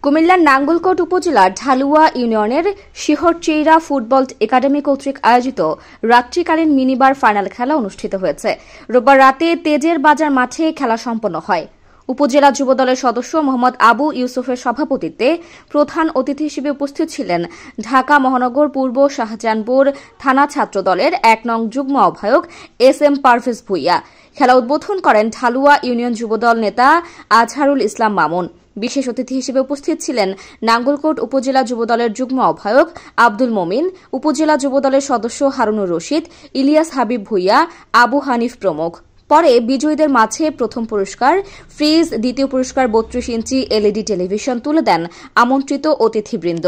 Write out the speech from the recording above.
কুমিল্লার নাঙ্গলকোট উপজেলার ঢালুয়া ইউনিয়নের শিহরচেইরা ফুটবল একাডেমি কর্তৃক আয়োজিত রাত্রিকালীন মিনিবার ফাইনাল খেলা অনুষ্ঠিত হয়েছে। রোববার রাতে তেজের বাজার মাঠে খেলা সম্পন্ন হয়। উপজেলা যুবদলের সদস্য মোহাম্মদ আবু ইউসুফের সভাপতিত্বে প্রধান অতিথি হিসেবে উপস্থিত ছিলেন ঢাকা মহানগর পূর্ব শাহজাহানপুর থানা ছাত্রদলের ১ নং যুগ্ম আহ্বায়ক এস.এম. পারভেজ ভূঁইয়া। খেলা উদ্বোধন করেন ঢালুয়া ইউনিয়ন যুবদল নেতা আজহারুল ইসলাম মামুন। বিশেষ অতিথি হিসেবে উপস্থিত ছিলেন নাঙ্গলকোট উপজেলা যুবদলের যুগ্ম আহ্বায়ক আব্দুল মমিন, উপজেলা যুবদলের সদস্য হারুনুর রশিদ, ইলিয়াস হাবিব ভূঁইয়া, আবু হানিফ প্রমুখ। পরে বিজয়ীদের মাঝে প্রথম পুরস্কার ফ্রিজ, দ্বিতীয় পুরস্কার ৩২ ইঞ্চি এলইডি টেলিভিশন তুলে দেন আমন্ত্রিত অতিথিবৃন্দ।